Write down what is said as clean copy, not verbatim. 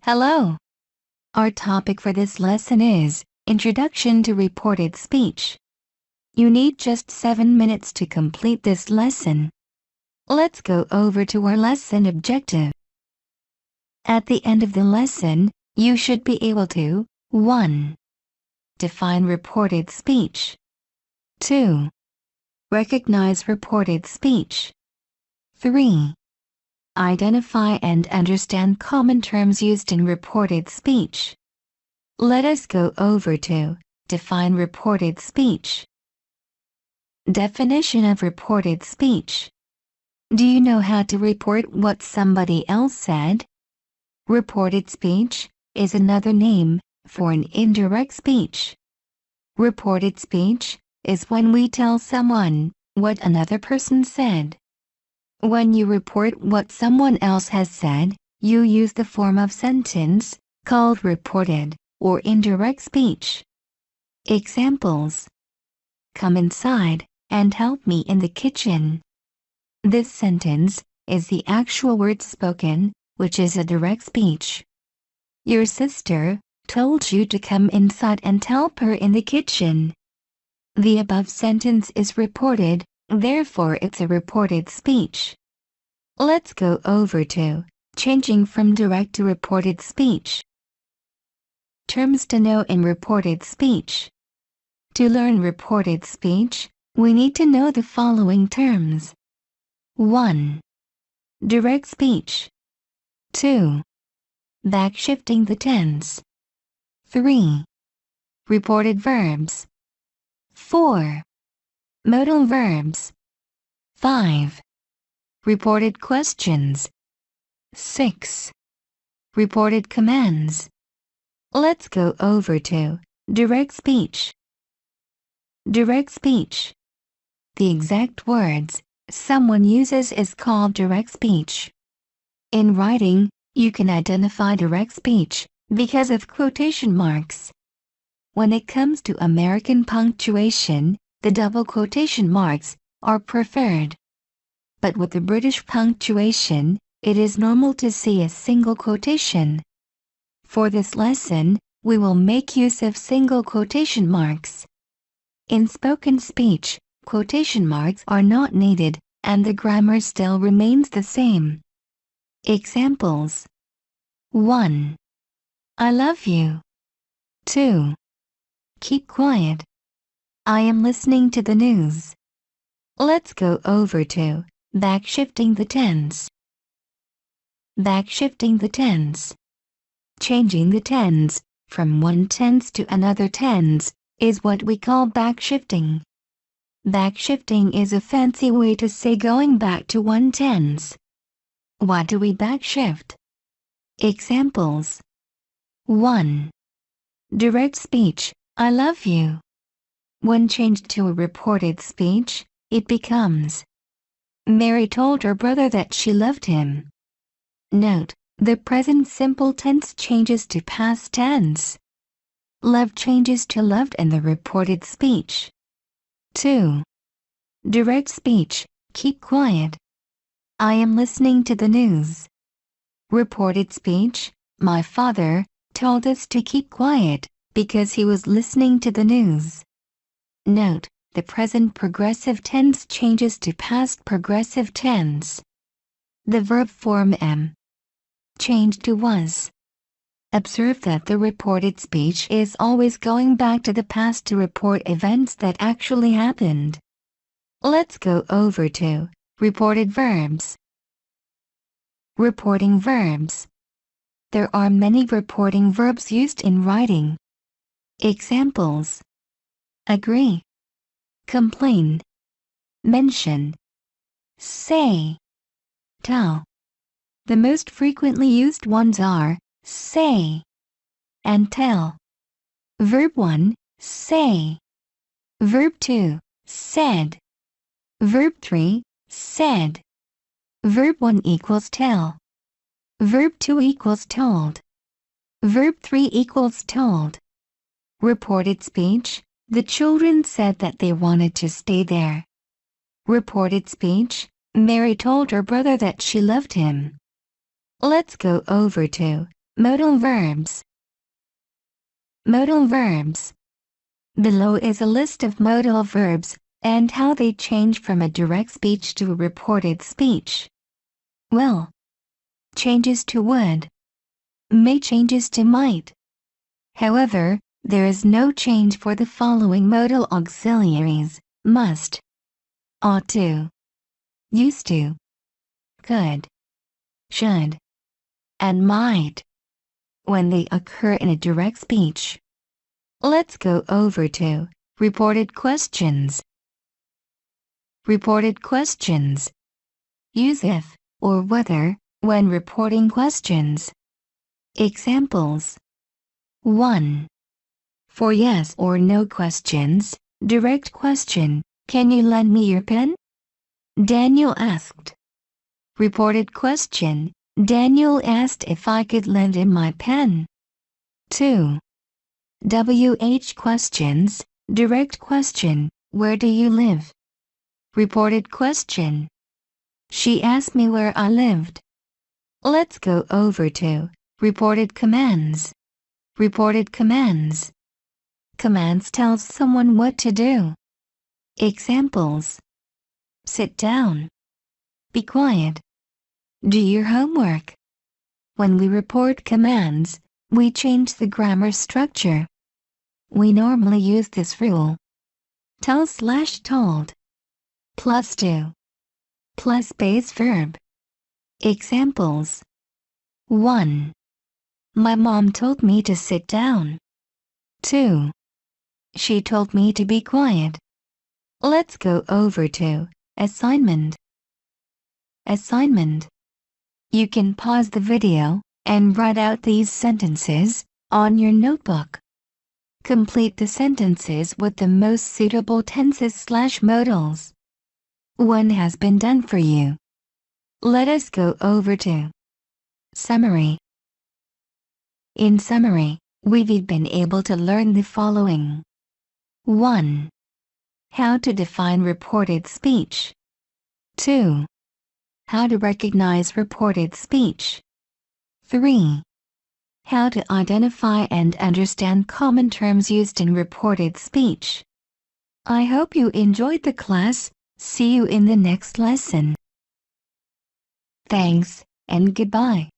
Hello. Our topic for this lesson is Introduction to Reported Speech. You need just 7 minutes to complete this lesson. Let's go over to our lesson objective. At the end of the lesson, you should be able to 1. Define reported speech. 2. Recognize reported speech. 3. Identify and understand common terms used in reported speech. Let us go over to define reported speech. Definition of reported speech. Do you know how to report what somebody else said? Reported speech is another name for an indirect speech. Reported speech is when we tell someone what another person said. When you report what someone else has said, you use the form of sentence called reported or indirect speech. Examples: come inside and help me in the kitchen. This sentence is the actual word spoken, which is a direct speech. Your sister told you to come inside and help her in the kitchen. The above sentence is reported, therefore it's a reported speech. Let's go over to changing from direct to reported speech. Terms to know in reported speech. To learn reported speech, we need to know the following terms. 1. Direct speech. 2. Backshifting the tense. 3. Reported verbs. 4. Modal verbs. 5. Reported questions. 6. Reported commands. Let's go over to direct speech. Direct speech. The exact words someone uses is called direct speech. In writing, you can identify direct speech because of quotation marks. When it comes to American punctuation, the double quotation marks are preferred. But with the British punctuation, it is normal to see a single quotation. For this lesson, we will make use of single quotation marks. In spoken speech, quotation marks are not needed, and the grammar still remains the same. Examples: 1. I love you. 2. Keep quiet. I am listening to the news. Let's go over to backshifting the tense. Backshifting the tense. Changing the tense from one tense to another tense is what we call backshifting. Backshifting is a fancy way to say going back to one tense. Why do we backshift? Examples: 1. Direct speech, I love you. When changed to a reported speech, it becomes Mary told her brother that she loved him. Note, the present simple tense changes to past tense. Love changes to loved in the reported speech. 2. Direct speech, keep quiet. I am listening to the news. Reported speech, my father told us to keep quiet because he was listening to the news. Note, the present progressive tense changes to past progressive tense. The verb form am changed to was. Observe that the reported speech is always going back to the past to report events that actually happened. Let's go over to reported verbs. Reporting verbs. There are many reporting verbs used in writing. Examples: agree, complain, mention, say, tell. The most frequently used ones are say and tell. Verb 1, say. Verb 2, said. Verb 3, said. Verb 1 equals tell. Verb 2 equals told. Verb 3 equals told. Reported speech, the children said that they wanted to stay there. Reported speech, Mary told her brother that she loved him. Let's go over to Modal verbs. Modal verbs. Below is a list of modal verbs and how they change from a direct speech to a reported speech. Will changes to would. May changes to might. However, there is no change for the following modal auxiliaries: must, ought to, used to, could, should, and might, when they occur in a direct speech. Let's go over to reported questions. Reported questions. Use if or whether when reporting questions. Examples: 1. For yes or no questions, direct question, can you lend me your pen? Daniel asked. Reported question, Daniel asked if I could lend him my pen. 2. WH questions, direct question, where do you live? Reported question. She asked me where I lived. Let's go over to reported commands. Reported commands. Commands tells someone what to do. Examples: sit down, be quiet, do your homework. When we report commands, we change the grammar structure. We normally use this rule: tell/told plus do plus base verb. Examples: 1. My mom told me to sit down. 2. She told me to be quiet. Let's go over to assignment. Assignment. You can pause the video and write out these sentences on your notebook. Complete the sentences with the most suitable tenses/modals. One has been done for you. Let us go over to summary. In summary, we've been able to learn the following. 1. How to define reported speech. 2. How to recognize reported speech. 3. How to identify and understand common terms used in reported speech. I hope you enjoyed the class. See you in the next lesson. Thanks, and goodbye.